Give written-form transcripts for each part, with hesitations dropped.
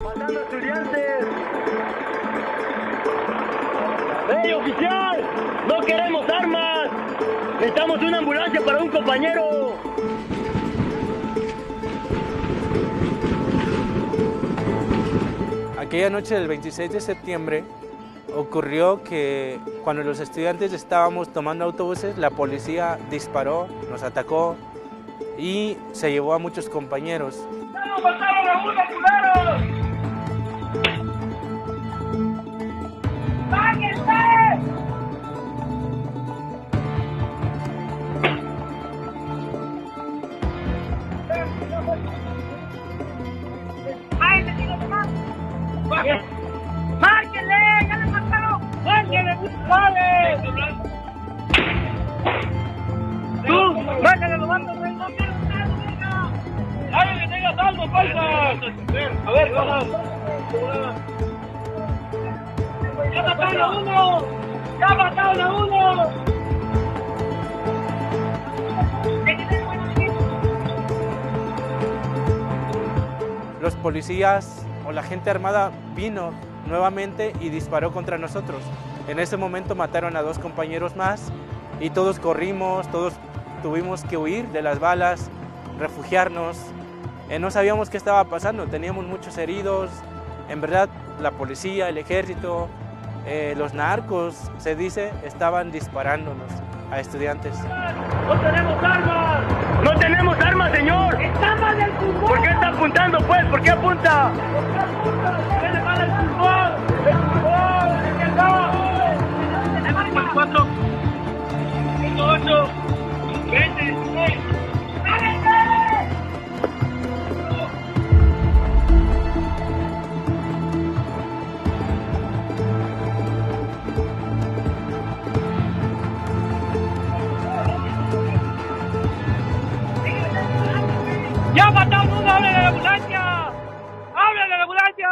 ¡Matando estudiantes! ¡Ey, oficial! ¡No queremos armas! ¡Necesitamos una ambulancia para un compañero! Aquella noche del 26 de septiembre ocurrió que cuando los estudiantes estábamos tomando autobuses, la policía disparó, nos atacó y se llevó a muchos compañeros. ¡Nos mataron a unos culeros! ¡Báñense! ¡Márquenle! ¡Ya le mataron! ¡Márquenle! ¡Vale! ¡Tú! ¡Márquenle, lo mato! ¡No quiero nada, venga! ¡Alguien que tenga saldo, falta! A ver, cosas. ¡Ya mataron a uno! ¡Ya mataron a uno! Los policías o la gente armada vino nuevamente y disparó contra nosotros. En ese momento mataron a 2 compañeros más y todos corrimos, todos tuvimos que huir de las balas, refugiarnos. No sabíamos qué estaba pasando, teníamos muchos heridos. En verdad, la policía, el ejército, los narcos, se dice, estaban disparándonos a estudiantes. ¡No tenemos armas! ¡No tenemos armas, señor! ¡Estamos en el fútbol! ¿Por qué está apuntando, pues? ¿Por qué apunta? ¿Por qué apunta? ¡Viene mal el fútbol! ¡El fútbol! ¡El fútbol! Tenemos 4, 8, 20, 16. ¡Ya mataron uno! ¡Háblale a la ambulancia! ¡Háblale a la ambulancia!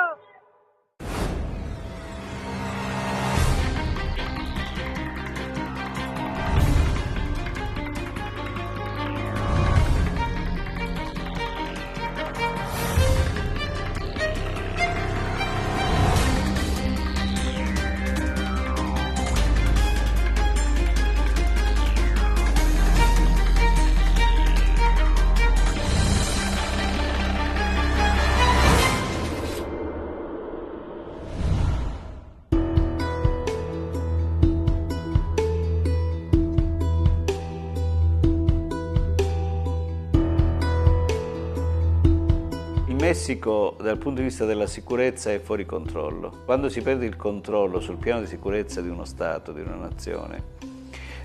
In Messico dal punto di vista della sicurezza è fuori controllo. Quando si perde il controllo sul piano di sicurezza di uno Stato, di una nazione,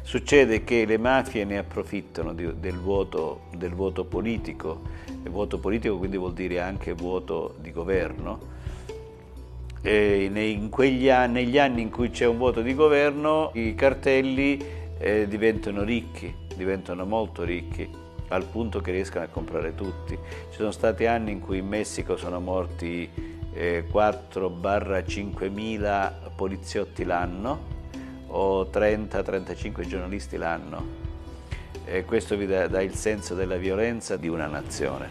succede che le mafie ne approfittano del vuoto politico, e vuoto politico quindi vuol dire anche vuoto di governo. E negli anni in cui c'è un vuoto di governo, i cartelli diventano ricchi, diventano molto ricchi, al punto che riescono a comprare tutti. Ci sono stati anni in cui in Messico sono morti 4-5 mila poliziotti l'anno o 30-35 giornalisti l'anno. E questo vi dà il senso della violenza di una nazione.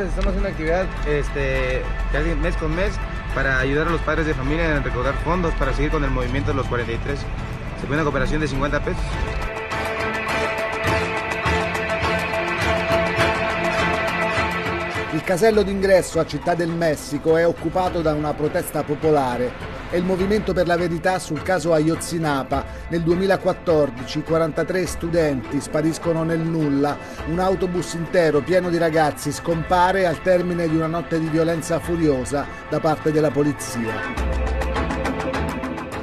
Estamos haciendo una actividad casi mes con mes para ayudar a los padres de familia en recaudar fondos para seguir con el movimiento de los 43. Se pone una cooperación de 50 pesos. Il casello d'ingresso a Città del Messico è occupato da una protesta popolare. È il movimento per la verità sul caso Ayotzinapa. Nel 2014 43 studenti spariscono nel nulla. Un autobus intero pieno di ragazzi scompare al termine di una notte di violenza furiosa da parte della polizia.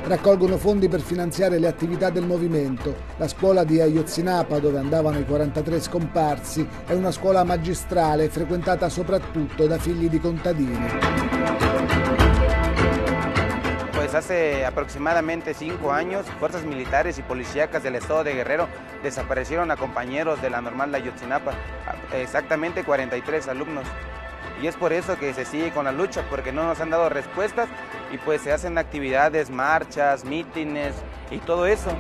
Raccolgono fondi per finanziare le attività del movimento. La scuola di Ayotzinapa, dove andavano i 43 scomparsi, è una scuola magistrale frequentata soprattutto da figli di contadini. Pues hace aproximadamente 5 años, fuerzas militares y policíacas del estado de Guerrero desaparecieron a compañeros de la normal de Ayotzinapa, exactamente 43 alumnos. Y es por eso que se sigue con la lucha, porque no nos han dado respuestas y pues se hacen actividades, marchas, mítines y todo eso.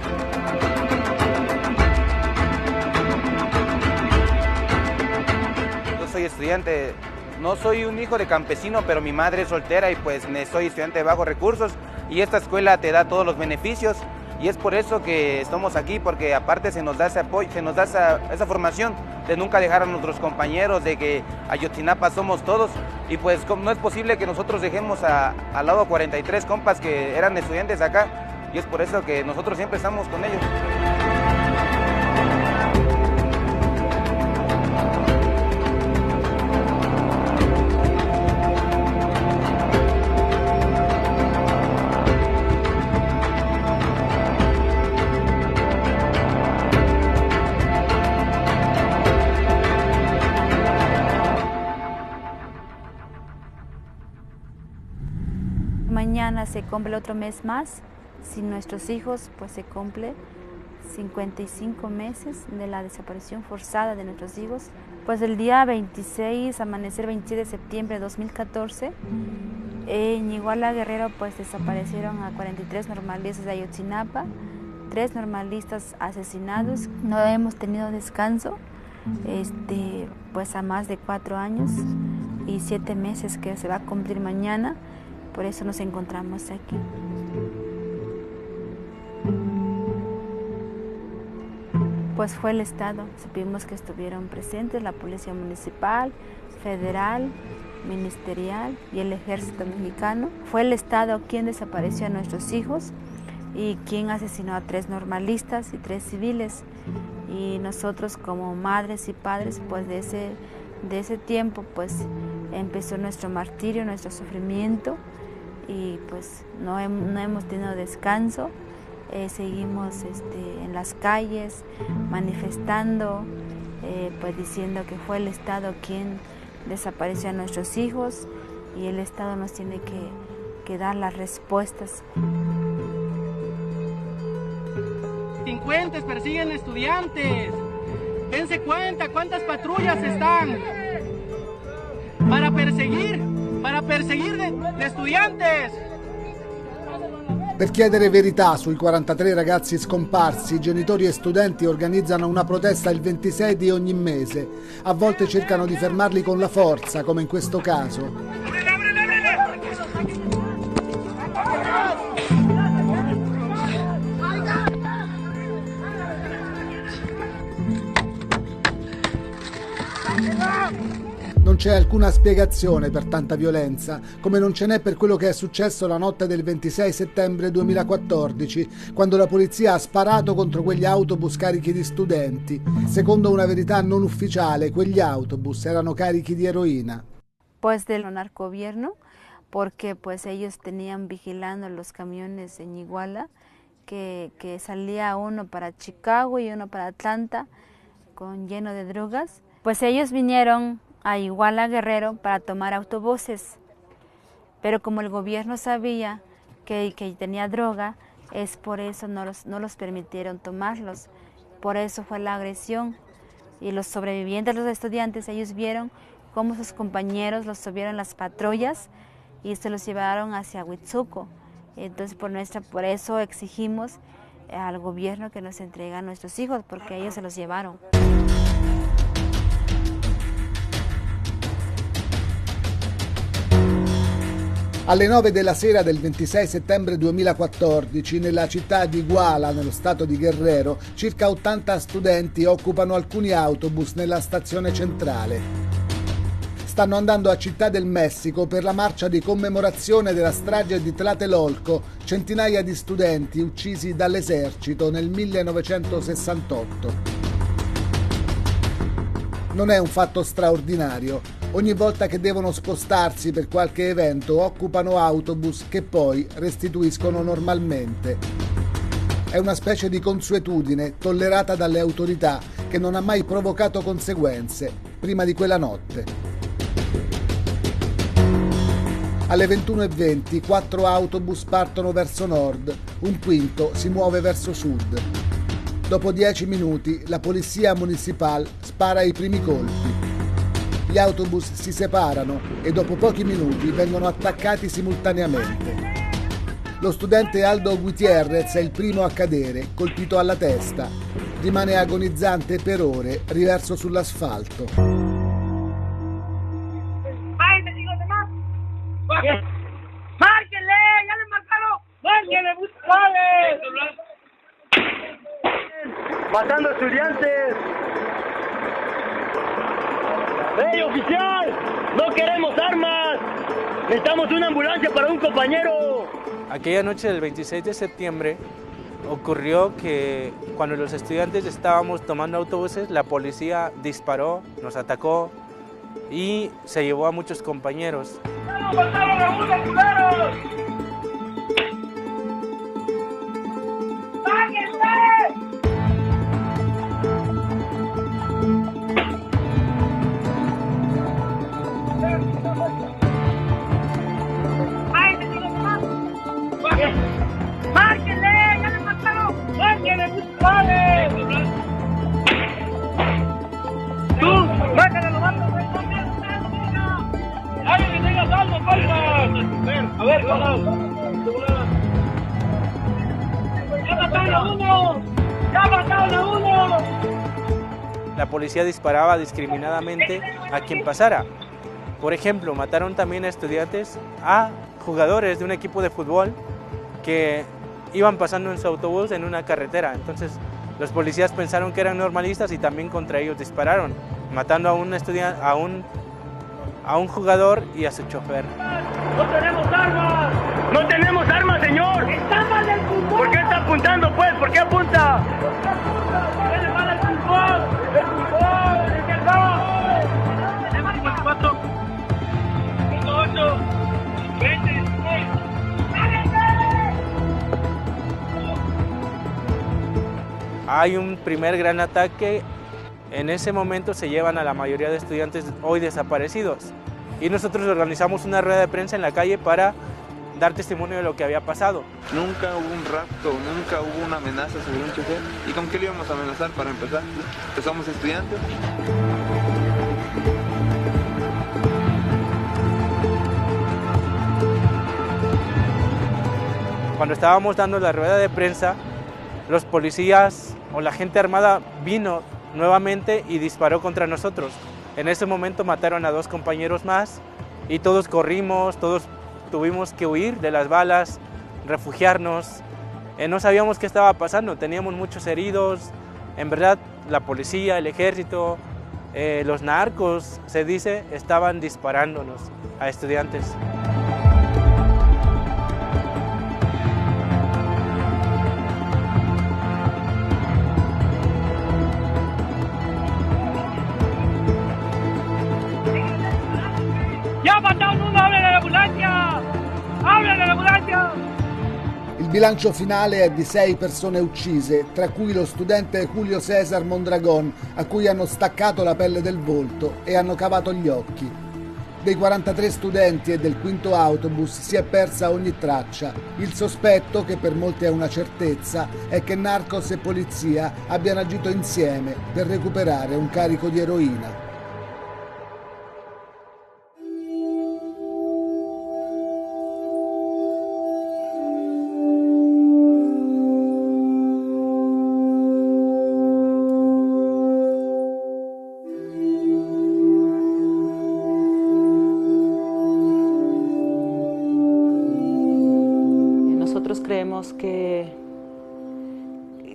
Yo soy estudiante, no soy un hijo de campesino, pero mi madre es soltera y pues soy estudiante de bajos recursos y esta escuela te da todos los beneficios y es por eso que estamos aquí, porque aparte se nos da ese apoyo, se nos da esa formación de nunca dejar a nuestros compañeros, de que Ayotzinapa somos todos y pues no es posible que nosotros dejemos al lado 43 compas que eran estudiantes acá y es por eso que nosotros siempre estamos con ellos. Mañana se cumple otro mes más, sin nuestros hijos pues se cumple 55 meses de la desaparición forzada de nuestros hijos. Pues el día 26, amanecer 27 de septiembre de 2014, en Iguala Guerrero pues desaparecieron a 43 normalistas de Ayotzinapa, 3 normalistas asesinados. No hemos tenido descanso pues a más de 4 años y 7 meses que se va a cumplir mañana. Por eso nos encontramos aquí. Pues fue el Estado, supimos que estuvieron presentes la Policía Municipal, Federal, Ministerial y el Ejército Mexicano. Fue el Estado quien desapareció a nuestros hijos y quien asesinó a 3 normalistas y 3 civiles. Y nosotros como madres y padres, pues de ese tiempo pues empezó nuestro martirio, nuestro sufrimiento. Y pues no hemos tenido descanso, seguimos en las calles manifestando, pues diciendo que fue el Estado quien desapareció a nuestros hijos y el Estado nos tiene que dar las respuestas. Delincuentes persiguen estudiantes, dense cuenta cuántas patrullas están para perseguir de estudiantes. Per chiedere verità sui 43 ragazzi scomparsi, genitori e studenti organizzano una protesta il 26 di ogni mese. A volte cercano di fermarli con la forza, come in questo caso. Non c'è alcuna spiegazione per tanta violenza, come non ce n'è per quello che è successo la notte del 26 settembre 2014, quando la polizia ha sparato contro quegli autobus carichi di studenti. Secondo una verità non ufficiale, quegli autobus erano carichi di eroina. Pues del narcogobierno, porque pues ellos tenían vigilando los camiones en Iguala, que salía uno para Chicago y uno para Atlanta, lleno de drogas. Pues ellos vinieron a Iguala Guerrero para tomar autobuses, pero como el gobierno sabía que tenía droga, es por eso no los permitieron tomarlos, por eso fue la agresión. Y los sobrevivientes, los estudiantes, ellos vieron cómo sus compañeros los subieron las patrullas y se los llevaron hacia Huitzuco. Entonces por eso exigimos al gobierno que nos entregue a nuestros hijos, porque ellos se los llevaron. Alle 9 della sera del 26 settembre 2014, nella città di Iguala, nello stato di Guerrero, circa 80 studenti occupano alcuni autobus nella stazione centrale. Stanno andando a Città del Messico per la marcia di commemorazione della strage di Tlatelolco, centinaia di studenti uccisi dall'esercito nel 1968. Non è un fatto straordinario. Ogni volta che devono spostarsi per qualche evento occupano autobus che poi restituiscono normalmente. È una specie di consuetudine tollerata dalle autorità che non ha mai provocato conseguenze prima di quella notte. Alle 21:20 4 autobus partono verso nord, un quinto si muove verso sud. Dopo 10 minuti la polizia municipale spara i primi colpi. Gli autobus si separano e dopo pochi minuti vengono attaccati simultaneamente. Lo studente Aldo Gutiérrez è il primo a cadere, colpito alla testa. Rimane agonizzante per ore, riverso sull'asfalto. ¡Márquenle! ¡Ya le marcaron! ¡Márquenle! ¡Buscale! ¡Matando estudiantes! ¡Ey, oficial! ¡No queremos armas! ¡Necesitamos una ambulancia para un compañero! Aquella noche del 26 de septiembre ocurrió que cuando los estudiantes estábamos tomando autobuses, la policía disparó, nos atacó y se llevó a muchos compañeros. ¡Mataron a unos culeros! ¡Sáquense! ¡Márquenle! ¡Ya le mataron! ¡Márquenle! ¡Buscale! ¡Tú! ¡Márquenle! ¡Lo mato! ¡Alguien que tenga saldo, falta! A ver, ¡ya mataron a uno! ¡Ya mataron a uno! La policía disparaba discriminadamente a quien pasara. Por ejemplo, mataron también a estudiantes, a jugadores de un equipo de fútbol que iban pasando en su autobús en una carretera. Entonces los policías pensaron que eran normalistas y también contra ellos dispararon, matando a un estudiante, a un jugador y a su chofer. ¡No tenemos armas! ¡No tenemos armas, señor! ¡Está mal el fútbol! ¿Por qué está apuntando, pues? ¿Por qué apunta? ¿Por qué apunta? ¡Tiene mal el fútbol! ¡El fútbol! ¡El que no! Tenemos 54, 58, 20, Hay un primer gran ataque. En ese momento se llevan a la mayoría de estudiantes hoy desaparecidos y nosotros organizamos una rueda de prensa en la calle para dar testimonio de lo que había pasado. Nunca hubo un rapto, nunca hubo una amenaza sobre un chofer. ¿Y con qué le íbamos a amenazar para empezar? ¿Que somos estudiantes? Cuando estábamos dando la rueda de prensa, los policías o la gente armada vino nuevamente y disparó contra nosotros. En ese momento mataron a 2 compañeros más y todos corrimos, todos tuvimos que huir de las balas, refugiarnos. No sabíamos qué estaba pasando, teníamos muchos heridos. En verdad, la policía, el ejército, los narcos, se dice, estaban disparándonos a estudiantes. ¡Ya mataron uno! ¡Hablen a la ambulancia! ¡Hablen a la ambulancia! Il bilancio finale è di 6 persone uccise, tra cui lo studente Julio César Mondragón, a cui hanno staccato la pelle del volto e hanno cavato gli occhi. Dei 43 studenti e del quinto autobus si è persa ogni traccia. Il sospetto, che per molti è una certezza, è che narcos e polizia abbiano agito insieme per recuperare un carico di eroina. Creemos que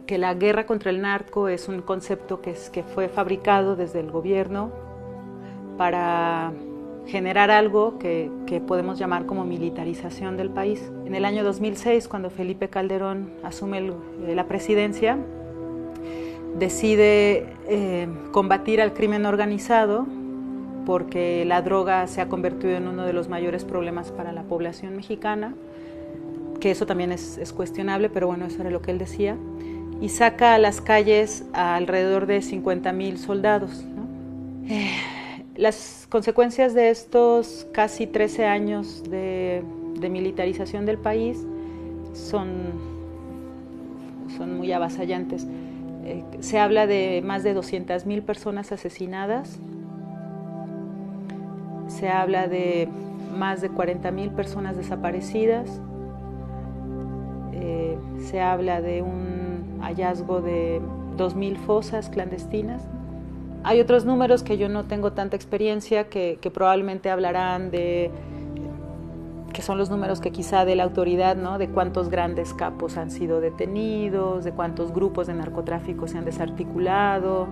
la guerra contra el narco es un concepto que fue fabricado desde el gobierno para generar algo que podemos llamar como militarización del país. En el año 2006, cuando Felipe Calderón asume la presidencia, decide combatir al crimen organizado porque la droga se ha convertido en uno de los mayores problemas para la población mexicana, que eso también es cuestionable, pero bueno, eso era lo que él decía, y saca a las calles a alrededor de 50,000 soldados, ¿no? consecuencias de estos casi 13 años de militarización del país son muy avasallantes. Se habla de más de 200,000 personas asesinadas, se habla de más de 40,000 personas desaparecidas, se habla de un hallazgo de 2,000 fosas clandestinas. Hay otros números que yo no tengo tanta experiencia que probablemente hablarán de, que son los números que quizá de la autoridad, ¿no? De cuántos grandes capos han sido detenidos, de cuántos grupos de narcotráfico se han desarticulado.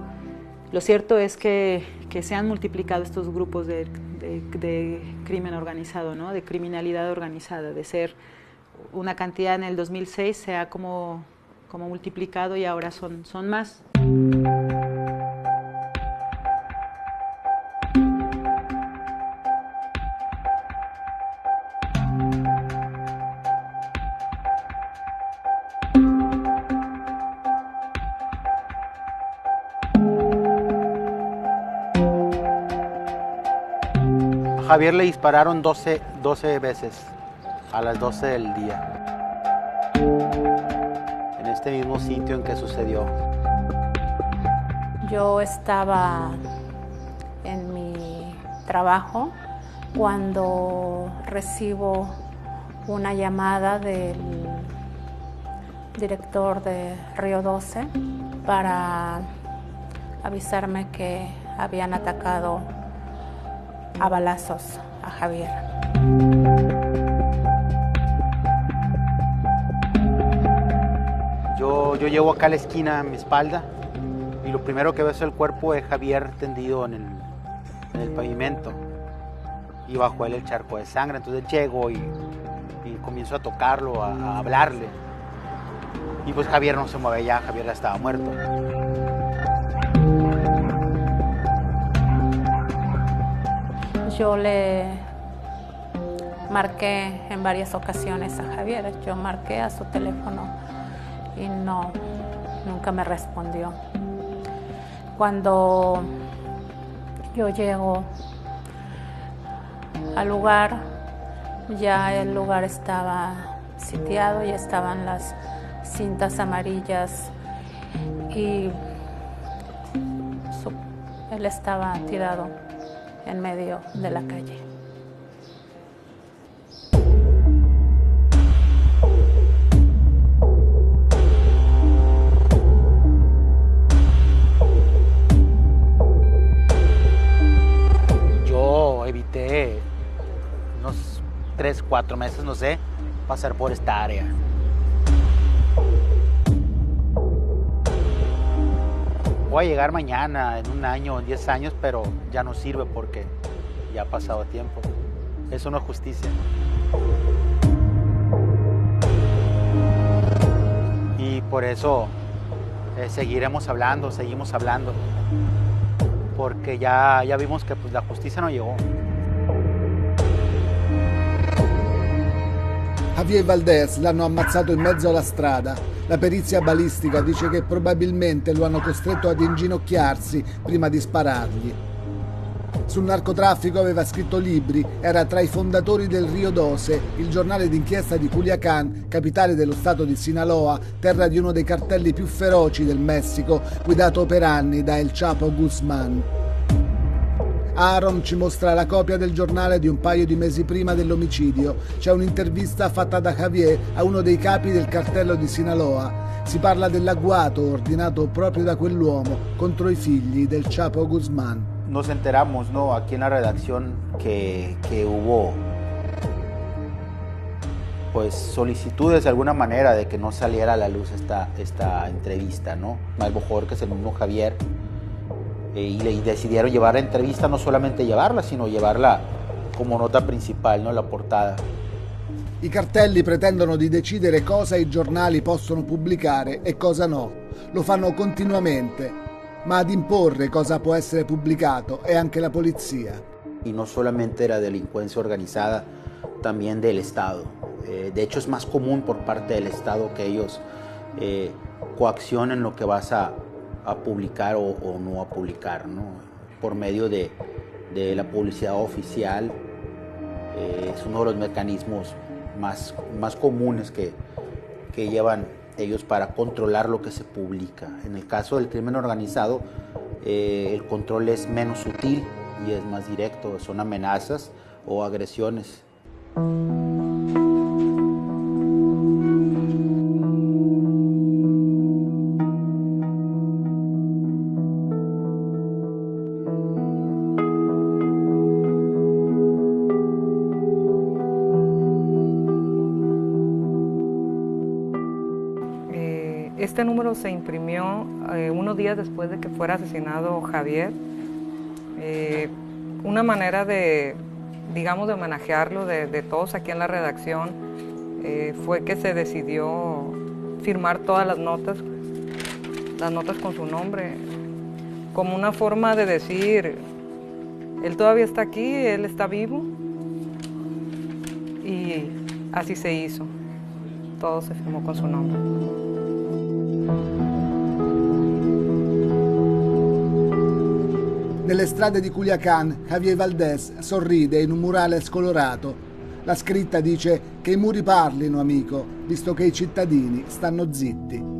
Lo cierto es que se han multiplicado estos grupos de crimen organizado, ¿no? De criminalidad organizada, de ser una cantidad en el 2006 se ha como multiplicado y ahora son más. A Javier le dispararon 12 veces a las 12 del día, en este mismo sitio en que sucedió. Yo estaba en mi trabajo cuando recibo una llamada del director de Río 12 para avisarme que habían atacado a balazos a Javier. Yo llevo acá a la esquina a mi espalda y lo primero que veo es el cuerpo de Javier tendido en el pavimento y bajo él el charco de sangre. Entonces llego y comienzo a tocarlo, a hablarle, y pues Javier no se mueve ya, Javier ya estaba muerto. Yo le marqué en varias ocasiones a Javier, yo marqué a su teléfono y nunca me respondió. Cuando yo llego al lugar, ya el lugar estaba sitiado, ya estaban las cintas amarillas y él estaba tirado en medio de la calle. Yo evité unos 3, 4 meses, no sé, pasar por esta área. Voy a llegar mañana, en 1 año, en 10 años, pero ya no sirve porque ya ha pasado tiempo. Eso no es justicia. Y por eso seguimos hablando, porque ya vimos que pues, la justicia no llegó. Javier Valdés l'hanno ammazzato in mezzo alla strada. La perizia balistica dice che probabilmente lo hanno costretto ad inginocchiarsi prima di sparargli. Sul narcotraffico aveva scritto libri, era tra i fondatori del Río 12, il giornale d'inchiesta di Culiacán, capitale dello stato di Sinaloa, terra di uno dei cartelli più feroci del Messico, guidato per anni da El Chapo Guzmán. Aaron ci mostra la copia del giornale di un paio di mesi prima dell'omicidio. C'è un'intervista fatta da Javier a uno dei capi del cartello di Sinaloa. Si parla dell'agguato ordinato proprio da quell'uomo contro i figli del Chapo Guzmán. Nos enteramos, ¿no? Aquí en la redacción que hubo pues solicitudes de alguna manera de que no saliera a la luz esta entrevista, ¿no? A lo mejor que es el mismo Javier. Y decidieron llevar la entrevista, no solamente llevarla, sino llevarla come nota principale, no? La portada. I cartelli pretendono di decidere cosa i giornali possono pubblicare e cosa no. Lo fanno continuamente, ma ad imporre cosa può essere pubblicato è anche la polizia. Y no solamente la delincuencia organizada, también del Estado. De hecho, es más común por parte del Estado que ellos coaccionen lo que vas a publicar o no a publicar, ¿no? Por medio de de la publicidad oficial. Es uno de los mecanismos más comunes que llevan ellos para controlar lo que se publica. En el caso del crimen organizado, el control es menos sutil y es más directo, son amenazas o agresiones. Este número se imprimió unos días después de que fuera asesinado Javier. Una manera de, digamos, de homenajearlo de todos aquí en la redacción fue que se decidió firmar todas las notas con su nombre, como una forma de decir, él todavía está aquí, él está vivo, y así se hizo, todo se firmó con su nombre. Nelle strade di Culiacán, Javier Valdés sorride in un murale scolorato. La scritta dice che i muri parlino, amico, visto che i cittadini stanno zitti.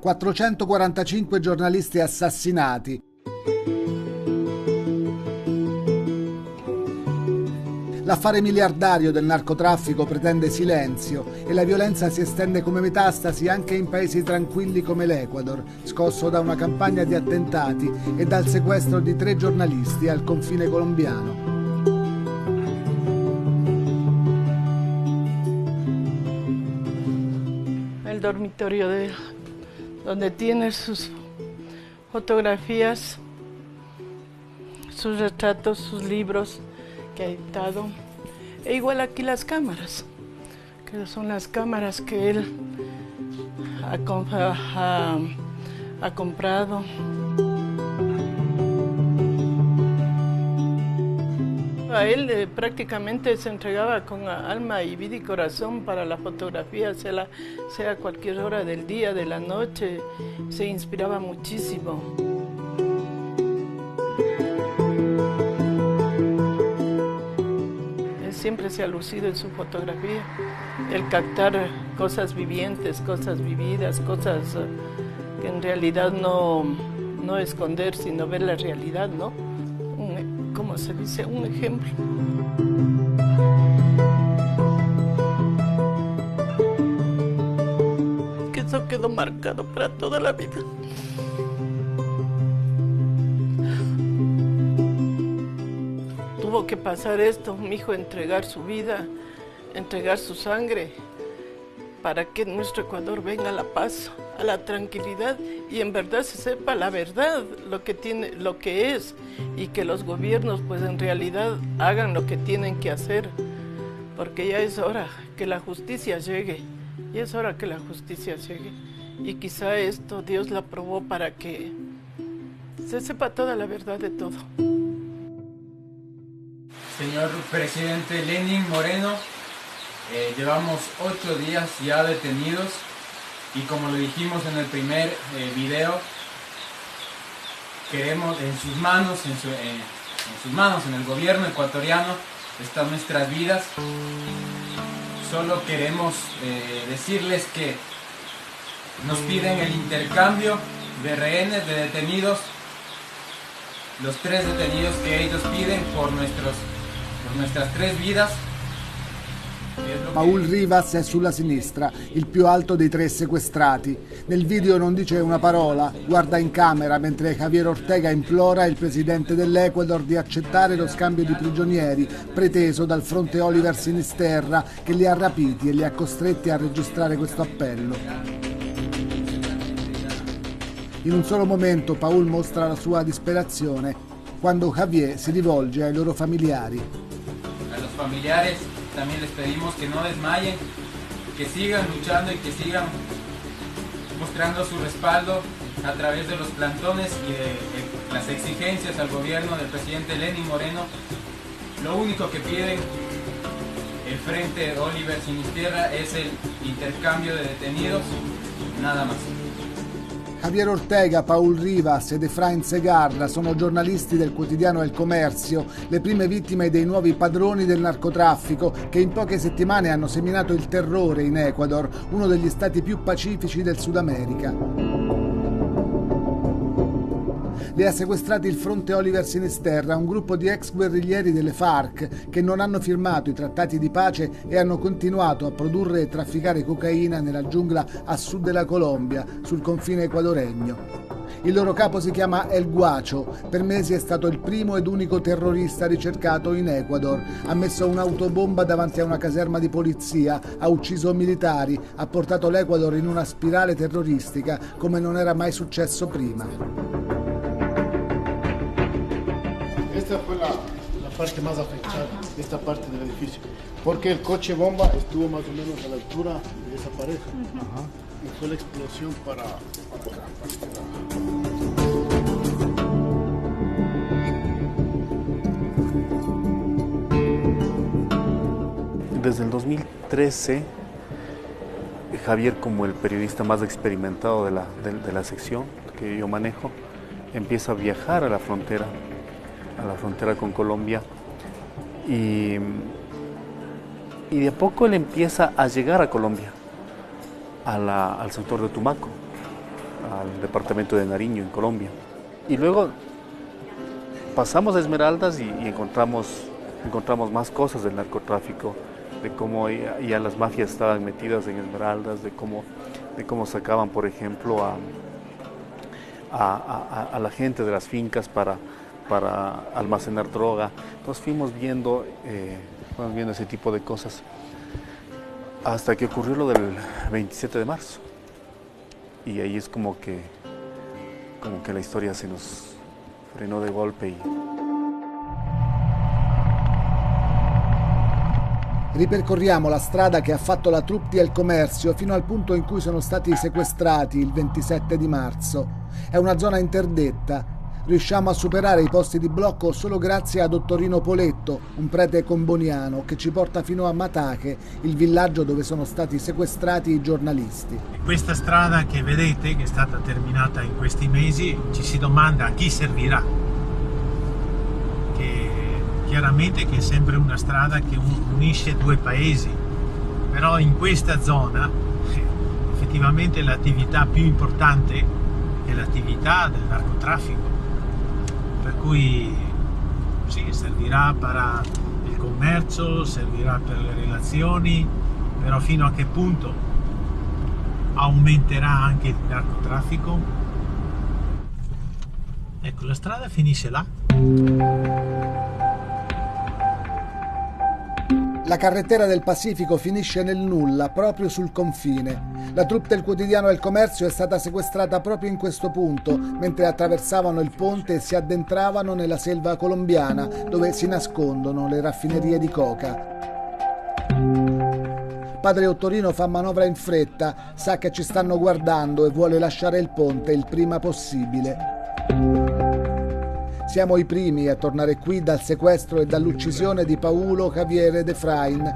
«445 giornalisti assassinati». L'affare miliardario del narcotraffico pretende silenzio e la violenza si estende come metastasi anche in paesi tranquilli come l'Ecuador, scosso da una campagna di attentati e dal sequestro di 3 giornalisti al confine colombiano. El dormitorio donde tiene sus fotografías, sus retratos, sus libros que ha editado. E igual aquí las cámaras, que son las cámaras que él ha comprado. A él prácticamente se entregaba con alma y vida y corazón para la fotografía, sea cualquier hora del día, de la noche, se inspiraba muchísimo. Él siempre se ha lucido en su fotografía, el captar cosas vivientes, cosas vividas, cosas que en realidad no esconder, sino ver la realidad, ¿no? Como se dice, un ejemplo. Que eso quedó marcado para toda la vida. Tuvo que pasar esto, mi hijo, entregar su vida, entregar su sangre, para que en nuestro Ecuador venga la paz, a la tranquilidad y en verdad se sepa la verdad, lo que es, y que los gobiernos pues en realidad hagan lo que tienen que hacer, porque ya es hora que la justicia llegue, y quizá esto Dios lo aprobó para que se sepa toda la verdad de todo. Señor presidente Lenín Moreno, llevamos 8 días ya detenidos y como lo dijimos en el primer video, queremos en sus manos, en el gobierno ecuatoriano, están nuestras vidas. Solo queremos decirles que nos piden el intercambio de rehenes, de detenidos, los 3 detenidos que ellos piden por nuestras 3 vidas. Paul Rivas è sulla sinistra, il più alto dei 3 sequestrati. Nel video non dice una parola, guarda in camera mentre Javier Ortega implora il presidente dell'Ecuador di accettare lo scambio di prigionieri preteso dal fronte Oliver Sinisterra, che li ha rapiti e li ha costretti a registrare questo appello. In un solo momento Paul mostra la sua disperazione quando Javier si rivolge ai loro familiari. A los familiares también les pedimos que no desmayen, que sigan luchando y que sigan mostrando su respaldo a través de los plantones y de las exigencias al gobierno del presidente Lenín Moreno. Lo único que piden el Frente Oliver Sinisterra es el intercambio de detenidos, nada más. Javier Ortega, Paul Rivas ed Efraín Segarra sono giornalisti del quotidiano El Comercio, le prime vittime dei nuovi padroni del narcotraffico che in poche settimane hanno seminato il terrore in Ecuador, uno degli stati più pacifici del Sud America. Li ha sequestrati il Fronte Oliver Sinisterra, un gruppo di ex guerriglieri delle FARC che non hanno firmato i trattati di pace e hanno continuato a produrre e trafficare cocaina nella giungla a sud della Colombia, sul confine ecuadoregno. Il loro capo si chiama El Guacho, per mesi è stato il primo ed unico terrorista ricercato in Ecuador. Ha messo un'autobomba davanti a una caserma di polizia, ha ucciso militari, ha portato l'Ecuador in una spirale terroristica come non era mai successo prima. Esta fue la parte más afectada, esta parte del edificio, porque el coche bomba estuvo más o menos a la altura de esa pared. Y fue la explosión para este lado. Desde el 2013, Javier, como el periodista más experimentado de la sección que yo manejo, empieza a viajar a la frontera con Colombia y de a poco él empieza a llegar a Colombia, al sector de Tumaco, al departamento de Nariño en Colombia, y luego pasamos a Esmeraldas y encontramos más cosas del narcotráfico, de cómo ya las mafias estaban metidas en Esmeraldas, de cómo sacaban, por ejemplo, a la gente de las fincas para almacenar droga. Entonces fuimos viendo ese tipo de cosas hasta que ocurrió lo del 27 de marzo. Y ahí es como que la historia se nos frenò de golpe. Ripercorriamo la strada che ha fatto la troupe di El Comercio fino al punto in cui sono stati sequestrati il 27 di marzo. È una zona interdetta. Riusciamo a superare i posti di blocco solo grazie a Dottorino Poletto, un prete comboniano, che ci porta fino a Matache, il villaggio dove sono stati sequestrati i giornalisti. Questa strada che vedete, che è stata terminata in questi mesi, ci si domanda a chi servirà. Chiaramente che è sempre una strada che unisce due paesi, però in questa zona effettivamente l'attività più importante è l'attività del narcotraffico. Per cui sì, servirà per il commercio, servirà per le relazioni, però fino a che punto aumenterà anche il narcotraffico? Ecco, la strada finisce là. La carretera del Pacifico finisce nel nulla, proprio sul confine. La troupe del quotidiano El Comercio è stata sequestrata proprio in questo punto, mentre attraversavano il ponte e si addentravano nella selva colombiana, dove si nascondono le raffinerie di coca. Padre Ottorino fa manovra in fretta, sa che ci stanno guardando e vuole lasciare il ponte il prima possibile. Siamo i primi a tornare qui dal sequestro e dall'uccisione di Paulo, Javier ed Efraín.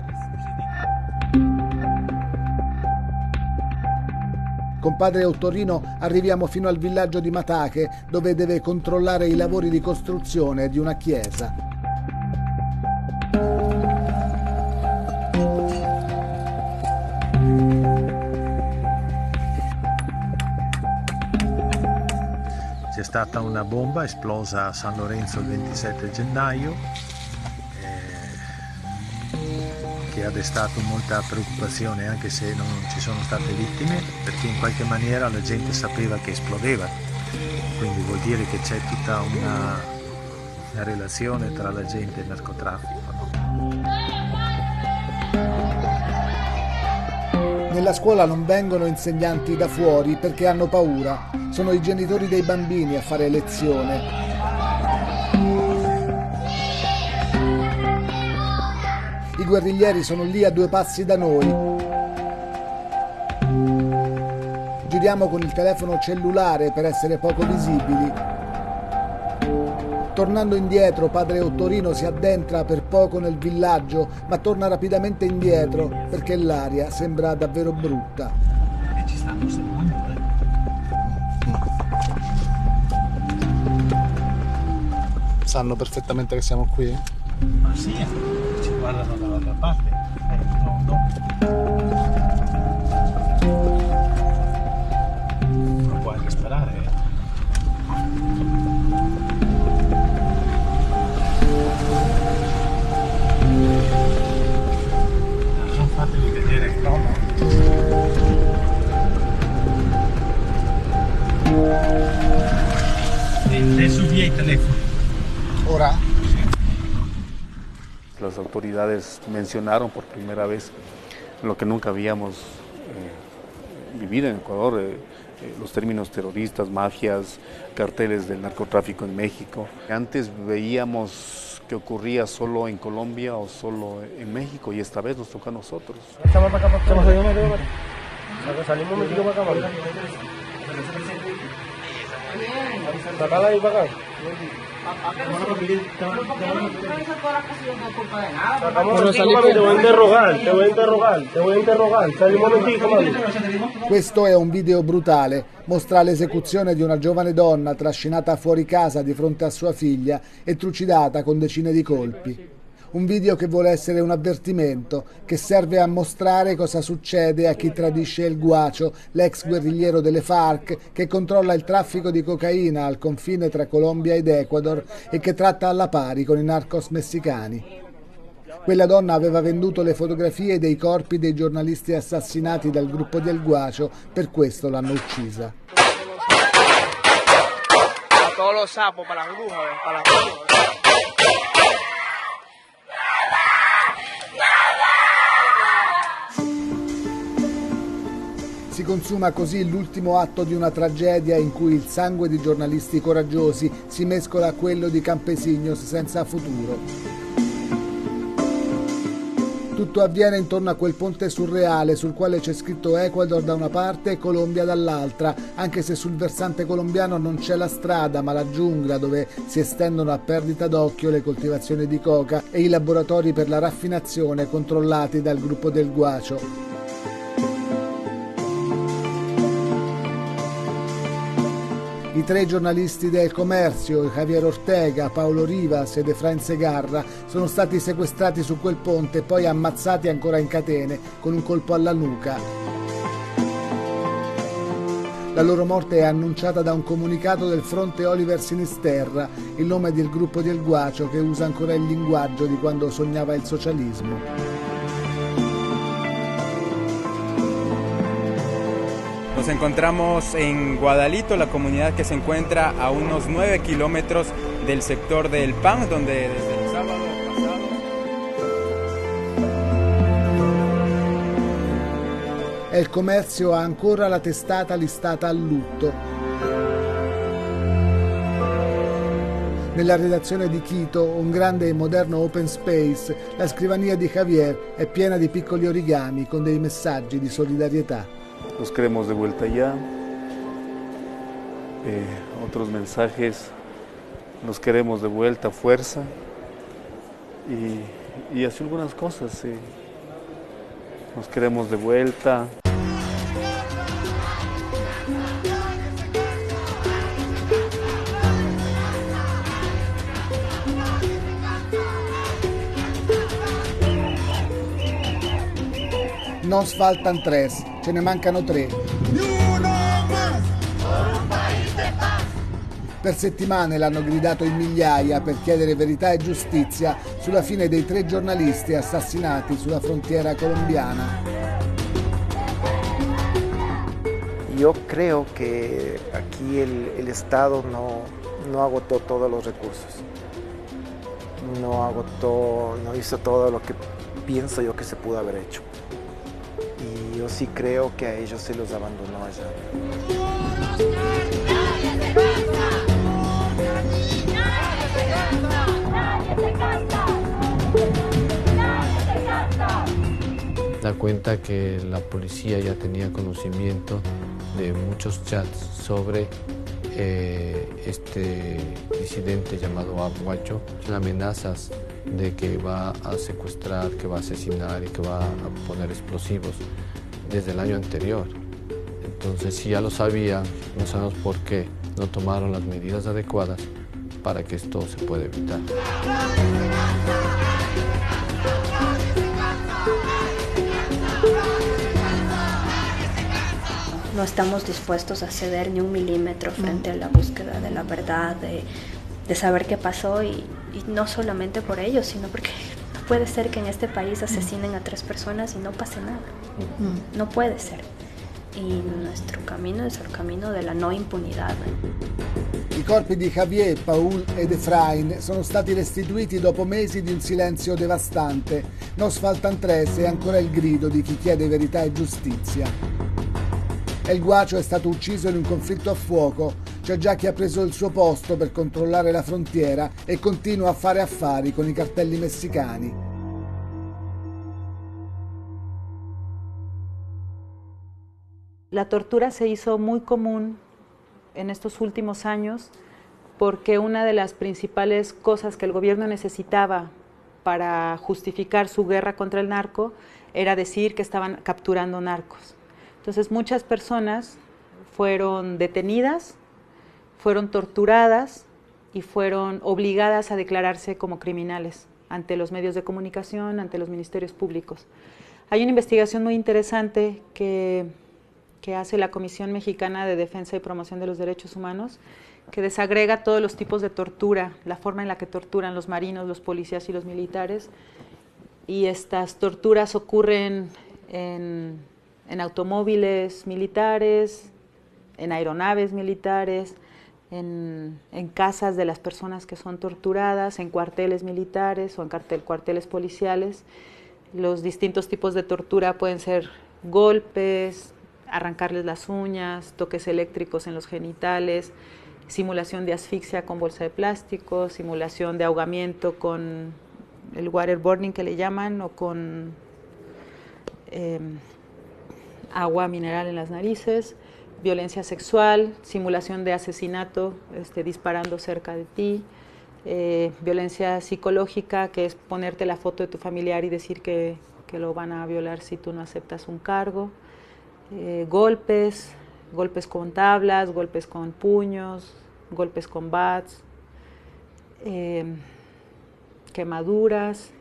Con padre Ottorino arriviamo fino al villaggio di Matache, dove deve controllare i lavori di costruzione di una chiesa. C'è stata una bomba esplosa a San Lorenzo il 27 gennaio che ha destato molta preoccupazione, anche se non ci sono state vittime, perché in qualche maniera la gente sapeva che esplodeva, quindi vuol dire che c'è tutta una relazione tra la gente e il narcotraffico, no? Nella scuola non vengono insegnanti da fuori perché hanno paura. Sono i genitori dei bambini a fare lezione. I guerriglieri sono lì a 2 passi da noi. Giriamo con il telefono cellulare per essere poco visibili. Tornando indietro, padre Ottorino si addentra per poco nel villaggio, ma torna rapidamente indietro perché l'aria sembra davvero brutta. Ci stanno seguendo, Sanno perfettamente che siamo qui? Ma sì, ci guardano dall'altra parte. Non può anche sparare. Non fatevi vedere, no. Adesso via i telefoni. ¿Ahora? Las autoridades mencionaron por primera vez lo que nunca habíamos vivido en Ecuador, los términos terroristas, mafias, carteles del narcotráfico en México. Antes veíamos que ocurría solo en Colombia o solo en México y esta vez nos toca a nosotros. Salimos un momentito para acá, Sacala ahí para acá. Te voy a interrogar. Sali un momentico, mami. Questo è un video brutale, mostra l'esecuzione di una giovane donna trascinata fuori casa di fronte a sua figlia e trucidata con decine di colpi. Un video che vuole essere un avvertimento, che serve a mostrare cosa succede a chi tradisce il Guacho, l'ex guerrigliero delle FARC, che controlla il traffico di cocaina al confine tra Colombia ed Ecuador e che tratta alla pari con i narcos messicani. Quella donna aveva venduto le fotografie dei corpi dei giornalisti assassinati dal gruppo del Guacho, per questo l'hanno uccisa. Si consuma così l'ultimo atto di una tragedia in cui il sangue di giornalisti coraggiosi si mescola a quello di campesinos senza futuro. Tutto avviene intorno a quel ponte surreale sul quale c'è scritto Ecuador da una parte e Colombia dall'altra, anche se sul versante colombiano non c'è la strada ma la giungla dove si estendono a perdita d'occhio le coltivazioni di coca e i laboratori per la raffinazione controllati dal gruppo del Guacho. I 3 giornalisti del Comercio, Javier Ortega, Paulo Rivas ed Efraín Segarra, sono stati sequestrati su quel ponte e poi ammazzati ancora in catene con un colpo alla nuca. La loro morte è annunciata da un comunicato del Fronte Oliver Sinisterra, il nome del gruppo del Guacho che usa ancora il linguaggio di quando sognava il socialismo. Nos encontramos en Guadalito, la comunidad que se encuentra a unos 9 kilómetros del sector del PAN, donde desde el sábado pasado... El Comercio ha ancora la testata listata a lutto. Nella redazione di Quito, un grande e moderno open space, la scrivania di Javier è piena di piccoli origami con dei messaggi di solidarietà. Nos queremos de vuelta allá. Otros mensajes, nos queremos de vuelta, fuerza. Y así algunas cosas. Nos queremos de vuelta. Nos faltan 3, ce ne mancano 3. Per settimane l'hanno gridato in migliaia per chiedere verità e giustizia sulla fine dei 3 giornalisti assassinati sulla frontiera colombiana. Yo creo que aquí el Estado no agotó todos los recursos. No hizo todo lo que pienso yo que se pudo haber hecho. Y yo sí creo que a ellos se los abandonó allá. Da cuenta que la policía ya tenía conocimiento de muchos chats sobre este disidente llamado Aguayo, amenazas de que va a secuestrar, que va a asesinar y que va a poner explosivos desde el año anterior. Entonces, si ya lo sabían, no sabemos por qué no tomaron las medidas adecuadas para que esto se pueda evitar. No estamos dispuestos a ceder ni un milímetro frente a la búsqueda de la verdad, de saber qué pasó y no solamente por ellos, sino porque no puede ser que en este país asesinen a 3 personas y no pase nada. No puede ser. Y nuestro camino es el camino de la no impunidad. I corpi di Javier, Paul ed Efrain sono stati restituiti dopo mesi di un silenzio devastante. Nos faltan 3 è ancora il grido di chi chiede verità e giustizia. El Guacho è stato ucciso in un conflitto a fuoco. C'è già chi ha preso il suo posto per controllare la frontiera e continua a fare affari con i cartelli messicani. La tortura se hizo muy común en estos últimos años porque una de las principales cosas que el gobierno necesitaba para justificar su guerra contra el narco era decir que estaban capturando narcos. Entonces muchas personas fueron detenidas, fueron torturadas y fueron obligadas a declararse como criminales ante los medios de comunicación, ante los ministerios públicos. Hay una investigación muy interesante que hace la Comisión Mexicana de Defensa y Promoción de los Derechos Humanos, que desagrega todos los tipos de tortura, la forma en la que torturan los marinos, los policías y los militares. Y estas torturas ocurren en automóviles militares, en aeronaves militares, en casas de las personas que son torturadas, en cuarteles militares o en cuarteles policiales. Los distintos tipos de tortura pueden ser golpes, arrancarles las uñas, toques eléctricos en los genitales, simulación de asfixia con bolsa de plástico, simulación de ahogamiento con el waterboarding que le llaman o con agua mineral en las narices, violencia sexual, simulación de asesinato disparando cerca de ti, violencia psicológica, que es ponerte la foto de tu familiar y decir que lo van a violar si tú no aceptas un cargo, golpes con tablas, golpes con puños, golpes con bats, quemaduras.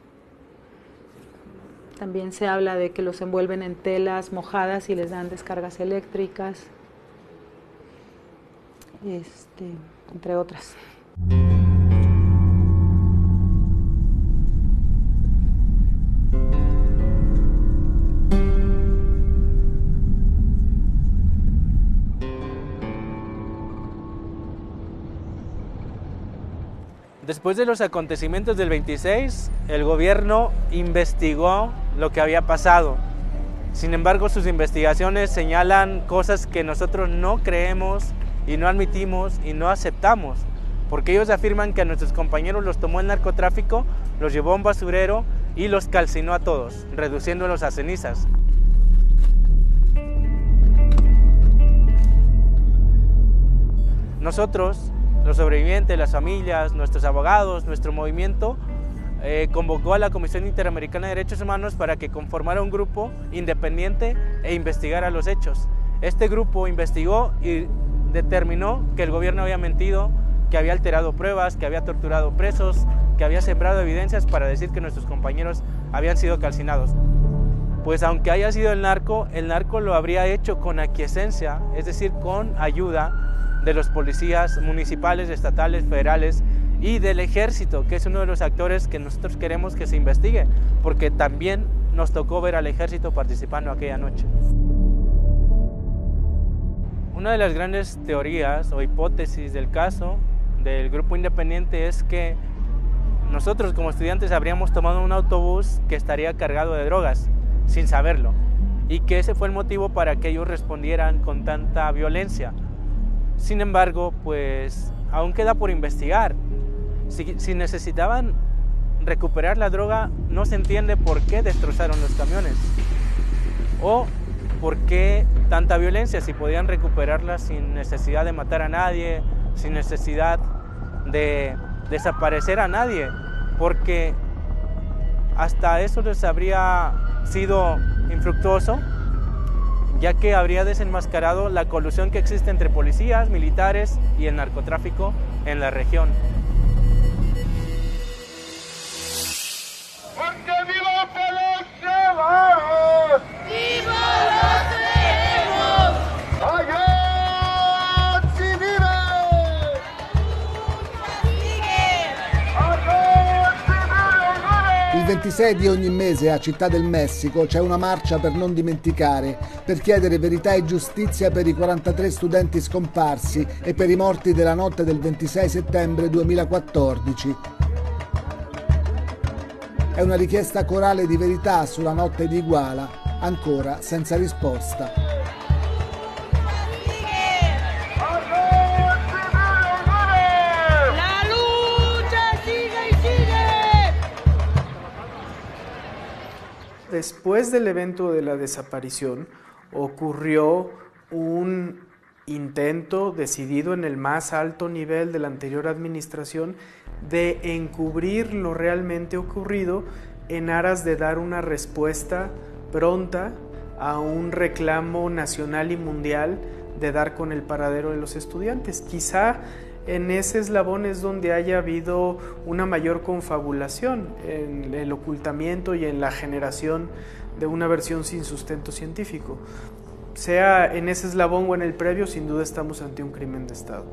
También se habla de que los envuelven en telas mojadas y les dan descargas eléctricas, entre otras. Después de los acontecimientos del 26, el gobierno investigó lo que había pasado. Sin embargo, sus investigaciones señalan cosas que nosotros no creemos y no admitimos y no aceptamos, porque ellos afirman que a nuestros compañeros los tomó el narcotráfico, los llevó a un basurero y los calcinó a todos, reduciéndolos a cenizas. Nosotros, los sobrevivientes, las familias, nuestros abogados, nuestro movimiento, convocó a la Comisión Interamericana de Derechos Humanos para que conformara un grupo independiente e investigara los hechos. Este grupo investigó y determinó que el gobierno había mentido, que había alterado pruebas, que había torturado presos, que había sembrado evidencias para decir que nuestros compañeros habían sido calcinados. Pues aunque haya sido el narco lo habría hecho con aquiescencia, es decir, con ayuda de los policías municipales, estatales, federales y del ejército, que es uno de los actores que nosotros queremos que se investigue, porque también nos tocó ver al ejército participando aquella noche. Una de las grandes teorías o hipótesis del caso del grupo independiente es que nosotros como estudiantes habríamos tomado un autobús que estaría cargado de drogas, sin saberlo, y que ese fue el motivo para que ellos respondieran con tanta violencia. Sin embargo, pues aún queda por investigar. Si necesitaban recuperar la droga, no se entiende por qué destrozaron los camiones. O ¿por qué tanta violencia si podían recuperarla sin necesidad de matar a nadie, sin necesidad de desaparecer a nadie? Porque hasta eso les habría sido infructuoso, ya que habría desenmascarado la colusión que existe entre policías, militares y el narcotráfico en la región. ¡Porque viva Pelé! ¡Viva los queremos! ¡Ayotzi vive! Il 26 di ogni mese a Città del Messico c'è una marcia per non dimenticare, per chiedere verità e giustizia per i 43 studenti scomparsi e per i morti della notte del 26 settembre 2014. È una richiesta corale di verità sulla notte di Iguala, ancora senza risposta. Después del evento de la desaparición, ocurrió un intento decidido en el más alto nivel de la anterior administración de encubrir lo realmente ocurrido en aras de dar una respuesta pronta a un reclamo nacional y mundial de dar con el paradero de los estudiantes. Quizá en ese eslabón es donde haya habido una mayor confabulación en el ocultamiento y en la generación de una versión sin sustento científico. Sea en ese eslabón o en el previo, sin duda estamos ante un crimen de Estado.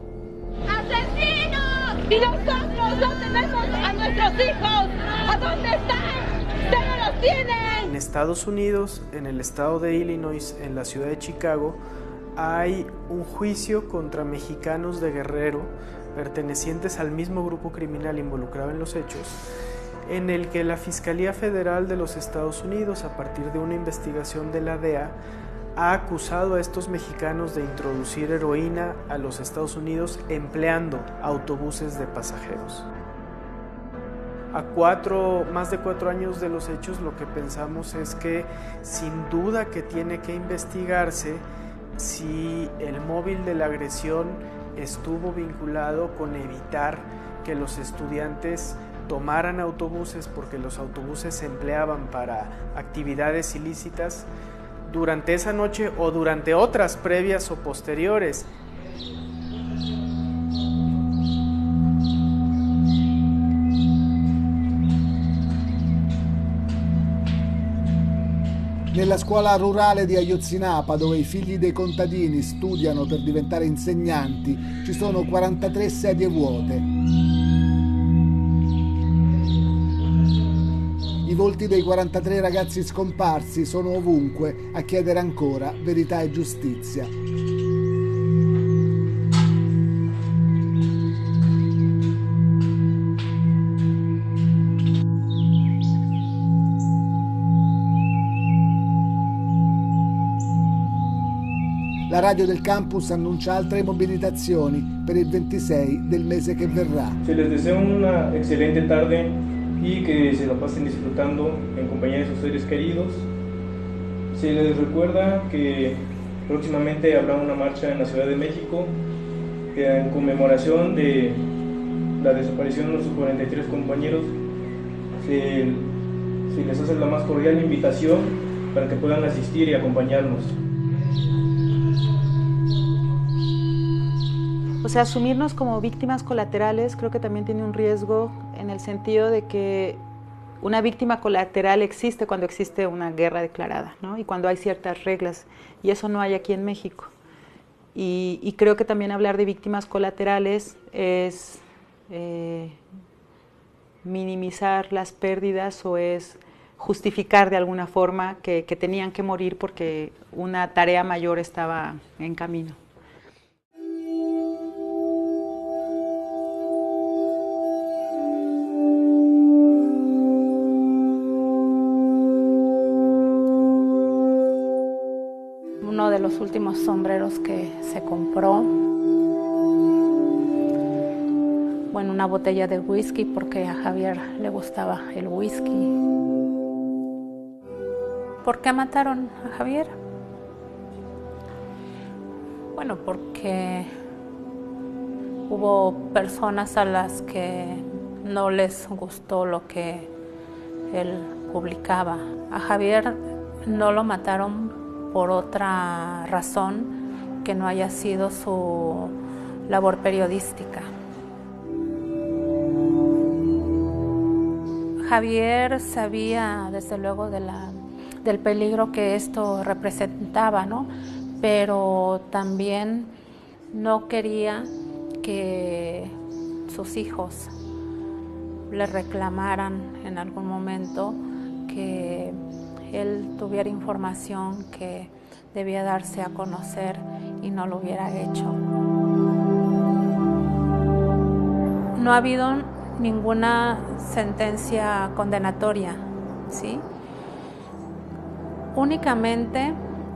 ¡Asesinos! ¡Y nosotros no tenemos a nuestros hijos! ¿A dónde están? ¡Ya no los tienen! En Estados Unidos, en el estado de Illinois, en la ciudad de Chicago, hay un juicio contra mexicanos de Guerrero pertenecientes al mismo grupo criminal involucrado en los hechos, en el que la Fiscalía Federal de los Estados Unidos, a partir de una investigación de la DEA, ha acusado a estos mexicanos de introducir heroína a los Estados Unidos empleando autobuses de pasajeros. A más de 4 años de los hechos, lo que pensamos es que sin duda que tiene que investigarse si el móvil de la agresión estuvo vinculado con evitar que los estudiantes tomaran autobuses, porque los autobuses se empleaban para actividades ilícitas durante esa noche o durante otras previas o posteriores. Nella scuola rurale di Ayotzinapa, dove i figli dei contadini studiano per diventare insegnanti, ci sono 43 sedie vuote. I volti dei 43 ragazzi scomparsi sono ovunque a chiedere ancora verità e giustizia. La radio del campus annuncia altre mobilitazioni per il 26 del mese che verrà. Se les deseo una excelente tarde y que se la pasen disfrutando en compañía de sus seres queridos. Se les recuerda que próximamente habrá una marcha en la Ciudad de México en conmemoración de la desaparición de nuestros 43 compañeros. Se les hace la más cordial invitación para que puedan asistir y acompañarnos. O sea, asumirnos como víctimas colaterales creo que también tiene un riesgo en el sentido de que una víctima colateral existe cuando existe una guerra declarada, ¿no? Y cuando hay ciertas reglas, y eso no hay aquí en México. Y creo que también hablar de víctimas colaterales es minimizar las pérdidas o es justificar de alguna forma que tenían que morir porque una tarea mayor estaba en camino. Uno de los últimos sombreros que se compró, bueno, una botella de whisky porque a Javier le gustaba el whisky. ¿Por qué mataron a Javier? Bueno, porque hubo personas a las que no les gustó lo que él publicaba. A Javier no lo mataron por otra razón que no haya sido su labor periodística. Javier sabía desde luego del peligro que esto representaba, ¿no? Pero también no quería que sus hijos le reclamaran en algún momento que él tuviera información que debía darse a conocer y no lo hubiera hecho. No ha habido ninguna sentencia condenatoria, ¿sí? Únicamente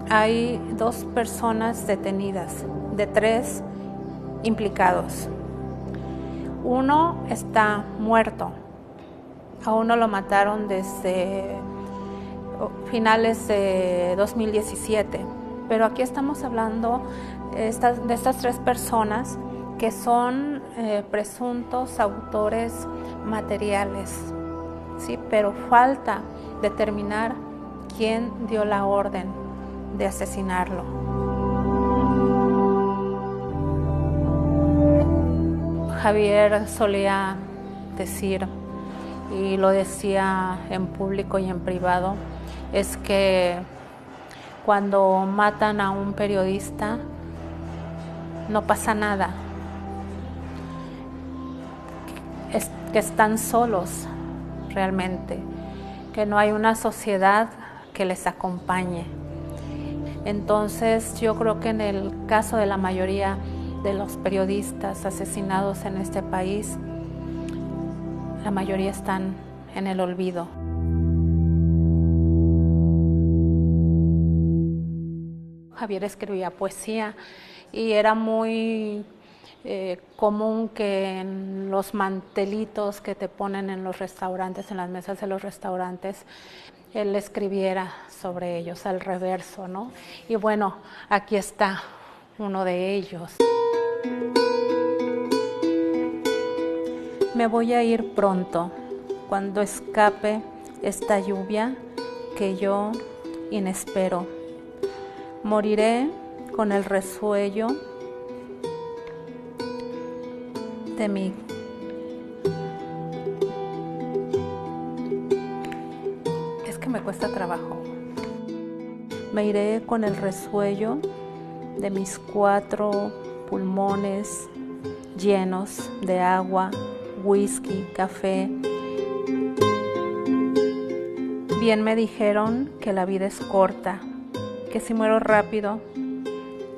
hay 2 personas detenidas de 3 implicados. Uno está muerto, a uno lo mataron desde finales de 2017, pero aquí estamos hablando de estas 3 personas que son presuntos autores materiales, ¿sí? Pero falta determinar quién dio la orden de asesinarlo. Javier solía decir, y lo decía en público y en privado, es que cuando matan a un periodista no pasa nada, que están solos realmente, que no hay una sociedad que les acompañe. Entonces yo creo que en el caso de la mayoría de los periodistas asesinados en este país, la mayoría están en el olvido. Javier escribía poesía y era muy común que en los mantelitos que te ponen en los restaurantes, en las mesas de los restaurantes, él escribiera sobre ellos, al reverso, ¿no? Y bueno, aquí está uno de ellos. Me voy a ir pronto, cuando escape esta lluvia que yo inespero. Moriré con el resuello de mi me cuesta trabajo. Me iré con el resuello de mis 4 pulmones llenos de agua, whisky, café. Bien me dijeron que la vida es corta, que si muero rápido,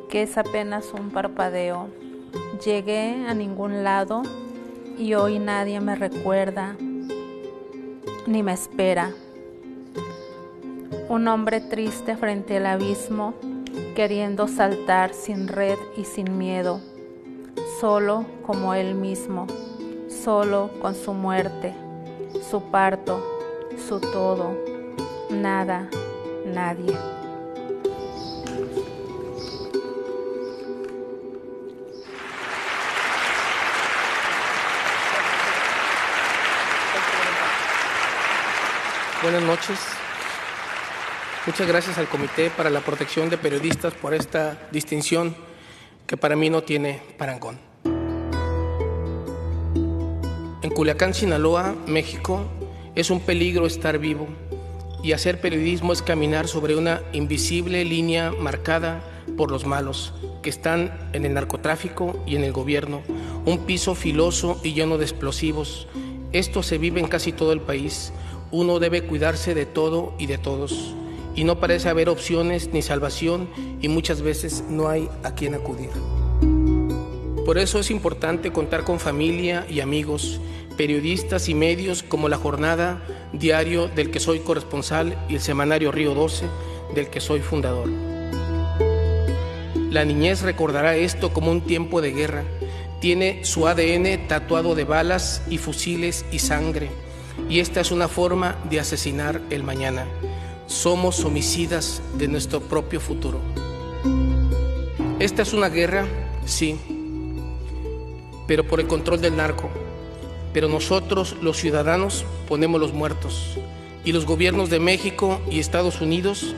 que es apenas un parpadeo. Llegué a ningún lado y hoy nadie me recuerda ni me espera. Un hombre triste frente al abismo, queriendo saltar sin red y sin miedo, solo como él mismo, solo con su muerte, su parto, su todo, nada, nadie. Buenas noches. Muchas gracias al Comité para la Protección de Periodistas por esta distinción que para mí no tiene parangón. En Culiacán, Sinaloa, México, es un peligro estar vivo y hacer periodismo es caminar sobre una invisible línea marcada por los malos que están en el narcotráfico y en el gobierno, un piso filoso y lleno de explosivos. Esto se vive en casi todo el país. Uno debe cuidarse de todo y de todos. Y no parece haber opciones ni salvación y muchas veces no hay a quién acudir. Por eso es importante contar con familia y amigos, periodistas y medios como La Jornada, diario del que soy corresponsal, y el semanario Río 12, del que soy fundador. La niñez recordará esto como un tiempo de guerra. Tiene su ADN tatuado de balas y fusiles y sangre, y esta es una forma de asesinar el mañana. Somos homicidas de nuestro propio futuro. Esta es una guerra, sí, pero por el control del narco. Pero nosotros, los ciudadanos, ponemos los muertos y los gobiernos de México y Estados Unidos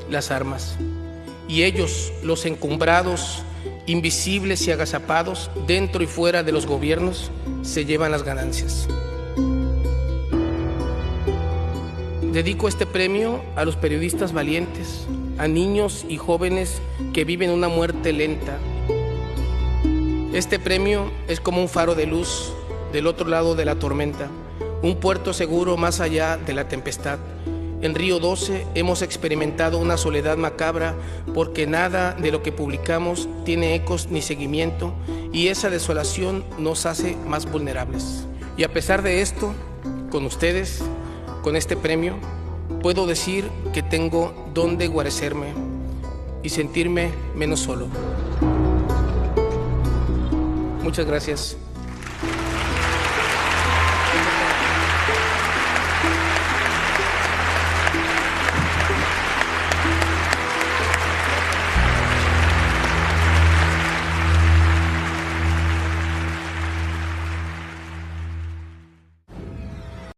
las armas. Y ellos, los encumbrados, invisibles y agazapados, dentro y fuera de los gobiernos, se llevan las ganancias. Dedico este premio a los periodistas valientes, a niños y jóvenes que viven una muerte lenta. Este premio es como un faro de luz del otro lado de la tormenta, un puerto seguro más allá de la tempestad. En Río 12 hemos experimentado una soledad macabra porque nada de lo que publicamos tiene ecos ni seguimiento y esa desolación nos hace más vulnerables. Y a pesar de esto, con ustedes, con este premio, puedo decir que tengo dónde guarecerme y sentirme menos solo. Muchas gracias.